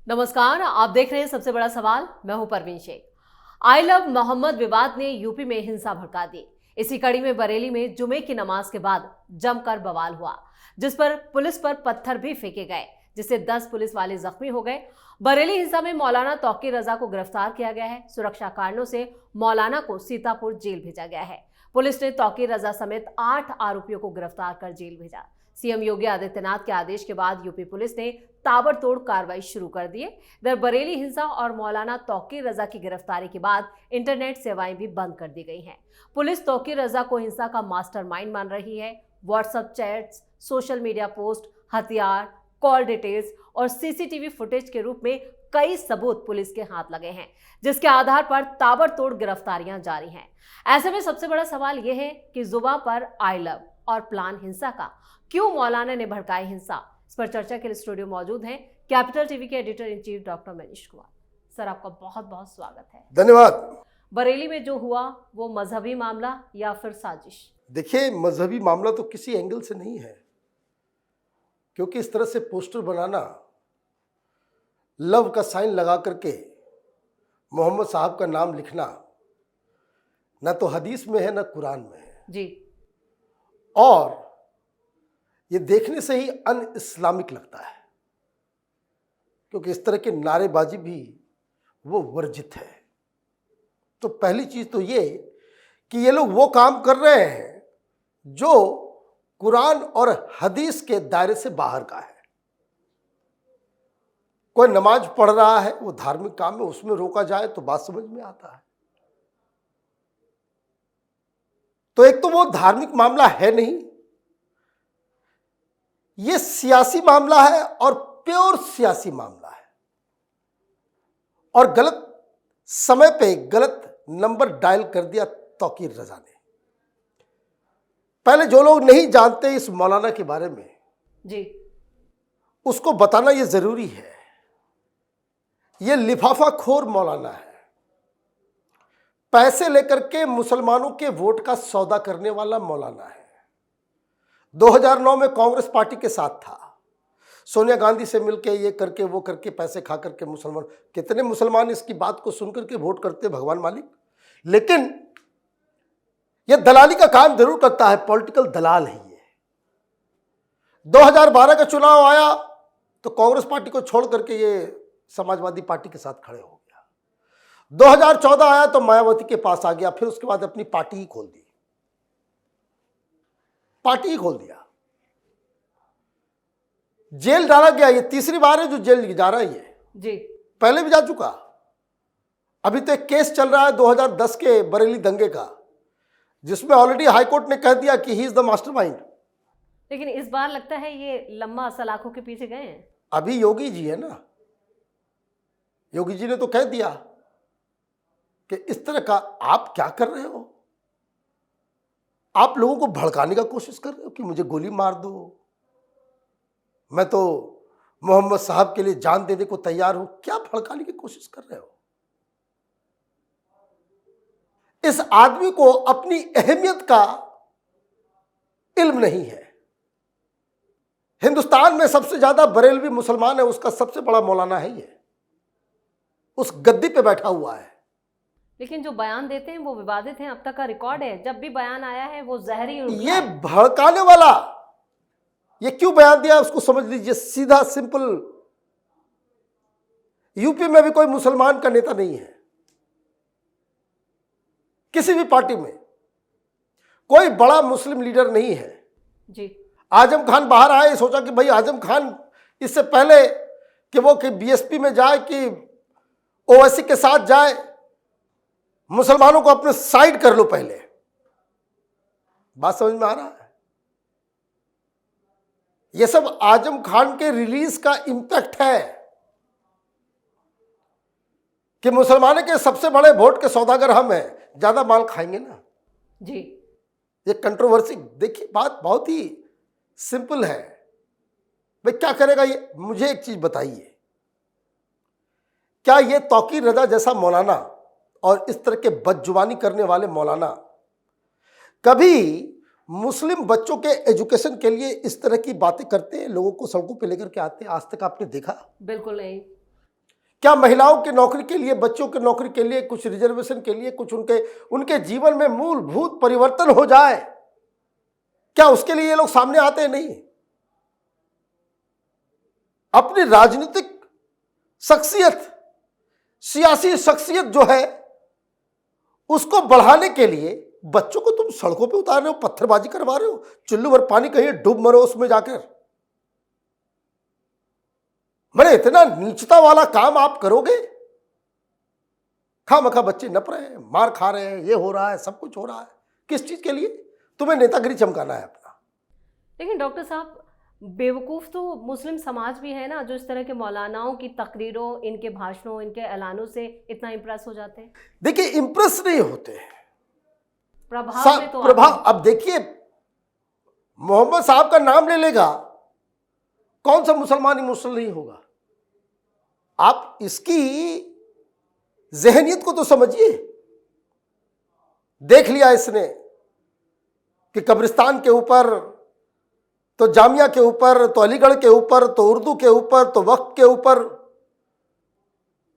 नमस्कार, आप देख रहे हैं सबसे बड़ा सवाल। मैं हूं परवीन शेख। आई लव मोहम्मद विवाद ने यूपी में हिंसा भड़का दी। इसी कड़ी में बरेली में जुमे की नमाज के बाद जमकर बवाल हुआ, जिस पर पुलिस पर पत्थर भी फेंके गए, जिससे 10 पुलिस वाले जख्मी हो गए। बरेली हिंसा में मौलाना तौकीर रजा को गिरफ्तार किया गया है। सुरक्षा कारणों से मौलाना को सीतापुर जेल भेजा गया है। पुलिस ने तौकीर रजा समेत 8 आरोपियों को गिरफ्तार कर जेल भेजा। सीएम योगी आदित्यनाथ के आदेश के बाद यूपी पुलिस ने ताबड़तोड़ कार्रवाई शुरू कर दी है। इधर बरेली हिंसा और मौलाना तौकीर रजा की गिरफ्तारी के बाद इंटरनेट सेवाएं भी बंद कर दी गई हैं। पुलिस तौकीर रजा को हिंसा का मास्टरमाइंड मान रही है। WhatsApp chats, social media post, हथियार, कॉल डिटेल्स और सीसीटीवी फुटेज के रूप में कई सबूत पुलिस के हाथ लगे हैं, जिसके आधार पर ताबड़तोड़ गिरफ्तारियां जारी हैं। ऐसे में सबसे बड़ा सवाल यह है कि जुबान पर आई लव और प्लान हिंसा का, क्यों मौलाना ने भड़काई हिंसा। इस पर चर्चा के लिए स्टूडियो मौजूद हैं कैपिटल टीवी के editor in chief doctor Manish Kumar. Sir, आपका बहुत बहुत स्वागत है। धन्यवाद। बरेली में जो हुआ वो मजहबी मामला या फिर साजिश? देखिए, मजहबी मामला तो किसी एंगल से नहीं है, क्योंकि इस तरह से पोस्टर बनाना, लव का साइन लगा करके मोहम्मद साहब का नाम लिखना, ना तो हदीस में है ना कुरान में है जी। और ये देखने से ही अन इस्लामिक लगता है, क्योंकि इस तरह की नारेबाजी भी वो वर्जित है। तो पहली चीज तो ये कि ये लोग वो काम कर रहे हैं जो कुरान और हदीस के दायरे से बाहर का है। कोई नमाज पढ़ रहा है, वो धार्मिक काम में, उसमें रोका जाए तो बात समझ में आता है। तो एक तो वो धार्मिक मामला है नहीं, ये सियासी मामला है और प्योर सियासी मामला है। और गलत समय पे गलत नंबर डायल कर दिया तौकीर रजा ने। पहले जो लोग नहीं जानते इस मौलाना के बारे में जी, उसको बताना ये जरूरी है। ये लिफाफा खोर मौलाना है। पैसे लेकर के मुसलमानों के वोट का सौदा करने वाला मौलाना है। 2009 में कांग्रेस पार्टी के साथ था, सोनिया गांधी से मिलके ये करके वो करके पैसे खा करके मुसलमान, कितने मुसलमान इसकी बात को सुनकर के वोट करते भगवान मालिक। लेकिन ये दलाली का काम जरूर करता है, पॉलिटिकल दलाल है ये। 2012 का चुनाव आया तो कांग्रेस पार्टी को छोड़ करके ये समाजवादी पार्टी के साथ खड़े हो गया। 2014 आया तो मायावती के पास आ गया, फिर उसके बाद अपनी पार्टी ही खोल दी, पार्टी ही खोल दिया। जेल डाला गया। ये तीसरी बार है जो जेल जा रहा है ये जी। पहले भी जा चुका। अभी तो एक केस चल रहा है 2010 के बरेली दंगे का, जिसमें ऑलरेडी हाईकोर्ट ने कह दिया कि ही इज द मास्टरमाइंड। लेकिन इस बार लगता है ये लम्मा सलाखों के पीछे गए हैं। अभी योगी जी है ना, योगी जी ने तो कह दिया कि इस तरह का आप क्या कर रहे हो, आप लोगों को भड़काने का कोशिश कर रहे हो कि मुझे गोली मार दो, मैं तो मोहम्मद साहब के लिए जान देने को तैयार हूं। क्या भड़काने की कोशिश कर रहे हो? इस आदमी को अपनी अहमियत का इल्म नहीं है। हिंदुस्तान में सबसे ज्यादा बरेलवी मुसलमान है, उसका सबसे बड़ा मौलाना है ये, उस गद्दी पे बैठा हुआ है। लेकिन जो बयान देते हैं वो विवादित हैं। अब तक का रिकॉर्ड है, जब भी बयान आया है वो जहरी। ये भड़काने वाला ये क्यों बयान दिया उसको समझ लीजिए, सीधा सिंपल। यूपी में भी कोई मुसलमान का नेता नहीं है, किसी भी पार्टी में कोई बड़ा मुस्लिम लीडर नहीं है जी। आजम खान बाहर आए, सोचा कि भाई आजम खान इससे पहले कि वो कि बीएसपी में जाए कि ओवैसी के साथ जाए, मुसलमानों को अपने साइड कर लो पहले। बात समझ में आ रहा है? ये सब आजम खान के रिलीज का इंपैक्ट है कि मुसलमानों के सबसे बड़े वोट के सौदागर हम हैं, ज्यादा माल खाएंगे ना जी। ये कंट्रोवर्सी। देखिए, बात बहुत ही सिंपल है। भाई क्या करेगा ये? मुझे एक चीज बताइए, क्या ये तौकीर रजा जैसा मौलाना और इस तरह के बदजुबानी करने वाले मौलाना कभी मुस्लिम बच्चों के एजुकेशन के लिए इस तरह की बातें करते हैं, लोगों को सड़कों पे लेकर के आते हैं? आज तक आपने देखा? बिल्कुल नहीं। क्या महिलाओं की नौकरी के लिए, बच्चों की नौकरी के लिए, कुछ रिजर्वेशन के लिए, कुछ उनके जीवन में मूलभूत परिवर्तन हो जाए, क्या उसके लिए ये लोग सामने आते हैं? नहीं। अपनी राजनीतिक शख्सियत, सियासी शख्सियत जो है उसको बढ़ाने के लिए बच्चों को तुम सड़कों पे उतार रहे हो, पत्थरबाजी करवा रहे हो, चुल्लू भर पानी कहीं डूब मरो उसमें जाकर। मैंने इतना नीचता वाला काम आप करोगे? खामखा बच्चे नप रहे हैं, मार खा रहे हैं, ये हो रहा है, सब कुछ हो रहा है, किस चीज के लिए? तुम्हें नेतागिरी चमकाना है अपना। लेकिन डॉक्टर साहब, बेवकूफ़ तो मुस्लिम समाज भी है ना, जो इस तरह के मौलानाओं की तकरीरों, इनके भाषणों, इनके ऐलानों से इतना इम्प्रेस हो जाते हैं। देखिए, इंप्रेस नहीं होते हैं, प्रभाव में तो प्रभाव। अब देखिए, मोहम्मद साहब का नाम ले लेगा, कौन सा मुसलमान इमोशनल नहीं होगा? आप इसकी जहनियत को तो समझिए। देख लिया इसने कि कब्रिस्तान के ऊपर, तो जामिया के ऊपर, तो अलीगढ़ के ऊपर, तो उर्दू के ऊपर, तो वक्फ के ऊपर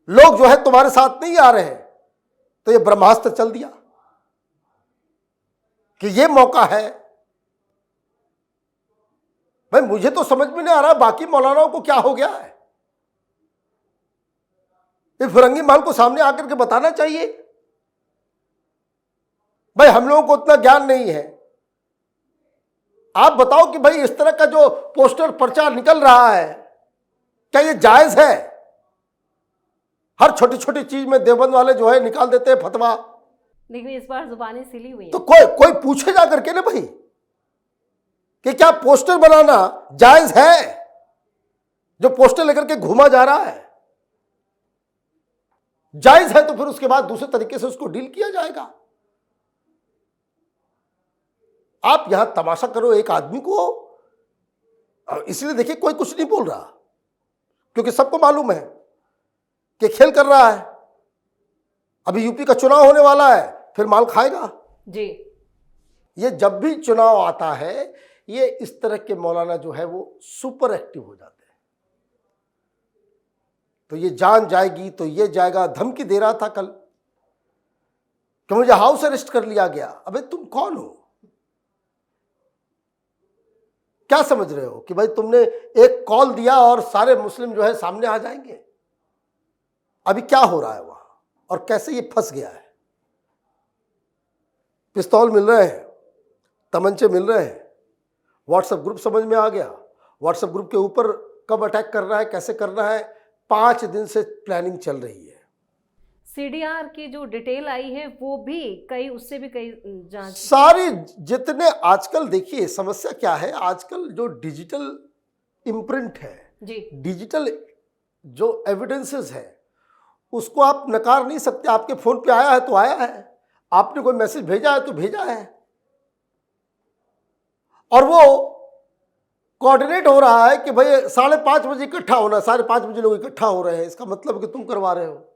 लोग जो है तुम्हारे साथ नहीं आ रहे हैं, तो ये ब्रह्मास्त्र चल दिया कि ये मौका है। भाई मुझे तो समझ में नहीं आ रहा बाकी मौलानाओं को क्या हो गया है। ये फिरंगी माल को सामने आकर के बताना चाहिए, भाई हम लोगों को उतना ज्ञान नहीं है। आप बताओ कि भाई इस तरह का जो पोस्टर प्रचार निकल रहा है, क्या ये जायज है? हर छोटी छोटी चीज में देवबंद वाले जो है निकाल देते हैं फतवा। लेकिन इस बार जुबानें सिली हुई हैं। तो कोई पूछे जा करके ना भाई कि क्या पोस्टर बनाना जायज है? जो पोस्टर लेकर के घूमा जा रहा है जायज है, तो फिर उसके बाद दूसरे तरीके से उसको डील किया जाएगा। आप यहां तमाशा करो एक आदमी को, इसलिए देखिए कोई कुछ नहीं बोल रहा, क्योंकि सबको मालूम है कि खेल कर रहा है। अभी यूपी का चुनाव होने वाला है, फिर माल खाएगा जी। ये जब भी चुनाव आता है, ये इस तरह के मौलाना जो है वो सुपर एक्टिव हो जाते हैं। तो ये जान जाएगी तो ये जाएगा। धमकी दे रहा था कल कि मुझे हाउस अरेस्ट कर लिया गया। अबे तुम कौन हो? क्या समझ रहे हो कि भाई तुमने एक कॉल दिया और सारे मुस्लिम जो है सामने आ जाएंगे? अभी क्या हो रहा है वहां और कैसे ये फंस गया है? पिस्तौल मिल रहे हैं, तमंचे मिल रहे हैं, व्हाट्सएप ग्रुप समझ में आ गया। व्हाट्सएप ग्रुप के ऊपर कब अटैक करना है, कैसे करना है, 5 दिन से प्लानिंग चल रही है। सीडीआर की जो डिटेल आई है वो भी कई, उससे भी कई जांच सारी जितने आजकल, देखिए समस्या क्या है, आजकल जो डिजिटल इम्प्रिंट है जी, डिजिटल जो एविडेंसेस है उसको आप नकार नहीं सकते। आपके फोन पे आया है तो आया है, आपने कोई मैसेज भेजा है तो भेजा है, और वो कोऑर्डिनेट हो रहा है कि भाई 5:30 बजे इकट्ठा होना, 5:30 बजे लोग इकट्ठा हो रहे हैं, इसका मतलब कि तुम करवा रहे हो।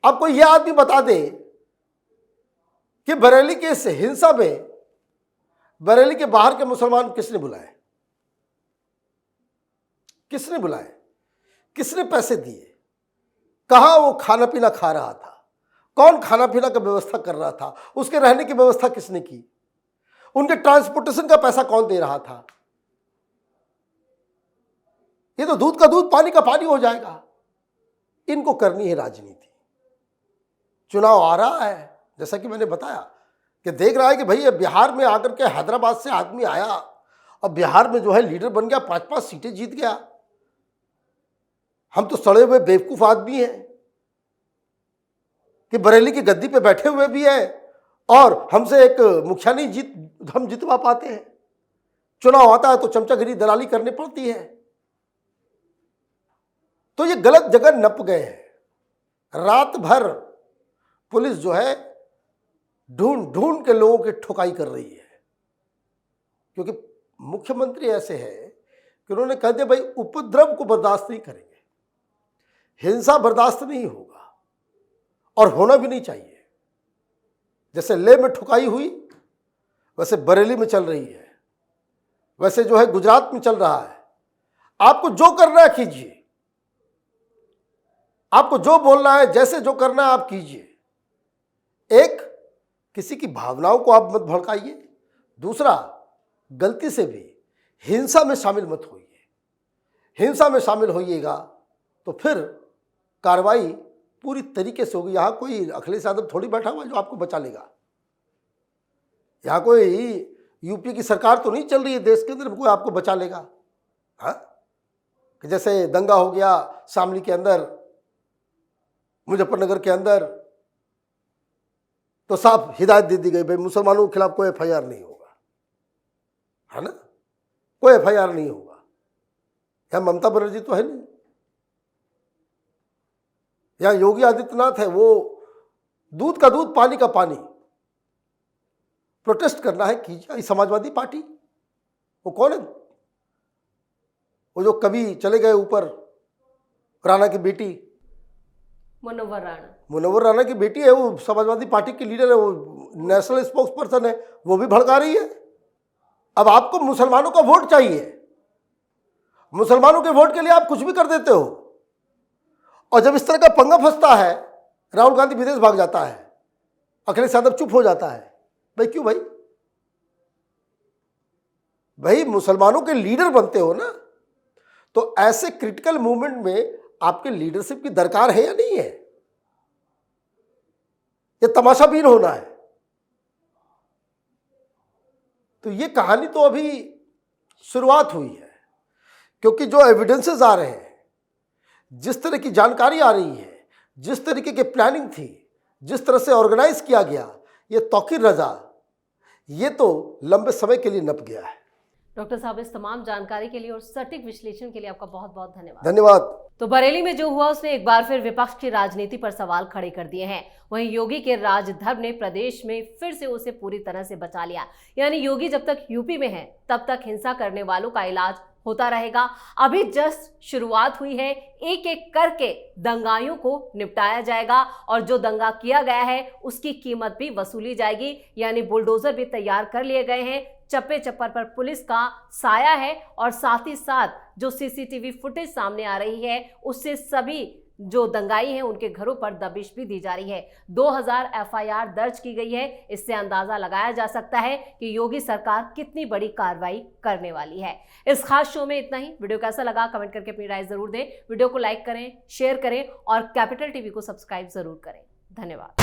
अब कोई यह आदमी बता दे कि बरेली के इस हिंसा में बरेली के बाहर के मुसलमान किसने बुलाए, किसने बुलाए, किसने पैसे दिए, कहां वो खाना पीना खा रहा था, कौन खाना पीना का व्यवस्था कर रहा था, उसके रहने की व्यवस्था किसने की, उनके ट्रांसपोर्टेशन का पैसा कौन दे रहा था? ये तो दूध का दूध पानी का पानी हो जाएगा। इनको करनी है राजनीति। चुनाव आ रहा है, जैसा कि मैंने बताया कि देख रहा है कि भाई ये बिहार में आकर के हैदराबाद से आदमी आया और बिहार में जो है लीडर बन गया, 5-5 सीटें जीत गया। हम तो सड़े हुए बेवकूफ आदमी हैं कि बरेली की गद्दी पे बैठे हुए भी है और हमसे एक मुखिया नहीं हम जितवा पाते हैं। चुनाव आता है तो चमचागिरी दलाली करनी पड़ती है। तो ये गलत जगह नप गए हैं। रात भर पुलिस जो है ढूंढ ढूंढ के लोगों की ठुकाई कर रही है, क्योंकि मुख्यमंत्री ऐसे हैं कि उन्होंने कह दिया भाई उपद्रव को बर्दाश्त नहीं करेंगे, हिंसा बर्दाश्त नहीं होगा और होना भी नहीं चाहिए। जैसे लेह में ठुकाई हुई वैसे बरेली में चल रही है, वैसे जो है गुजरात में चल रहा है। आपको जो करना है कीजिए, आपको जो बोलना है, जैसे जो करना है आप कीजिए। एक, किसी की भावनाओं को आप मत भड़काइए। दूसरा, गलती से भी हिंसा में शामिल मत होइए। हिंसा में शामिल होइएगा तो फिर कार्रवाई पूरी तरीके से होगी। यहाँ कोई अखिलेश यादव थोड़ी बैठा हुआ है जो आपको बचा लेगा। यहाँ कोई यूपी की सरकार तो नहीं चल रही है देश के अंदर, कोई आपको बचा लेगा। हाँ, कि जैसे दंगा हो गया शामली के अंदर, मुजफ्फरनगर के अंदर, तो साफ हिदायत दे दी गई, भाई मुसलमानों के खिलाफ कोई एफआईआर नहीं होगा, है ना, कोई एफआईआर नहीं होगा। यहाँ ममता बनर्जी तो है नहीं, यहाँ योगी आदित्यनाथ है, वो दूध का दूध पानी का पानी। प्रोटेस्ट करना है कीजिए। समाजवादी पार्टी, वो कौन है? वो जो कभी चले गए ऊपर, राणा की बेटी मुनव्वर राणा की बेटी है, वो समाजवादी पार्टी की लीडर है, वो नेशनल स्पोक्स पर्सन है, वो भी भड़का रही है। अब आपको मुसलमानों का वोट चाहिए, मुसलमानों के वोट के लिए आप कुछ भी कर देते हो। और जब इस तरह का पंगा फंसता है, राहुल गांधी विदेश भाग जाता है, अखिलेश यादव चुप हो जाता है। भाई क्यों भाई? भाई मुसलमानों के लीडर बनते हो ना, तो ऐसे क्रिटिकल मूवमेंट में आपके लीडरशिप की दरकार है या नहीं है? ये तमाशाबीन होना है। तो ये कहानी तो अभी शुरुआत हुई है, क्योंकि जो एविडेंसेस आ रहे हैं, जिस तरह की जानकारी आ रही है, जिस तरीके की प्लानिंग थी, जिस तरह से ऑर्गेनाइज किया गया, ये तौकीर रजा, ये तो लंबे समय के लिए नप गया है। डॉक्टर साहब, इस तमाम जानकारी के लिए और सटीक विश्लेषण के लिए आपका बहुत बहुत धन्यवाद। धन्यवाद। तो बरेली में जो हुआ उसने एक बार फिर विपक्ष की राजनीति पर सवाल खड़े कर दिए हैं। वहीं योगी के राजधर्म ने प्रदेश में फिर से उसे पूरी तरह से बचा लिया। यानी योगी जब तक यूपी में है तब तक हिंसा करने वालों का इलाज होता रहेगा। अभी जस्ट शुरुआत हुई है, एक एक करके दंगाइयों को निपटाया जाएगा और जो दंगा किया गया है उसकी कीमत भी वसूली जाएगी। यानी बुलडोजर भी तैयार कर लिए गए हैं, चप्पे चप्पर पर पुलिस का साया है और साथ ही साथ जो सीसीटीवी फुटेज सामने आ रही है उससे सभी जो दंगाई हैं उनके घरों पर दबिश भी दी जा रही है। 2000 एफआईआर दर्ज की गई है। इससे अंदाजा लगाया जा सकता है कि योगी सरकार कितनी बड़ी कार्रवाई करने वाली है। इस खास शो में इतना ही। वीडियो कैसा लगा कमेंट करके अपनी राय जरूर दें। वीडियो को लाइक करें, शेयर करें और कैपिटल टीवी को सब्सक्राइब जरूर करें। धन्यवाद।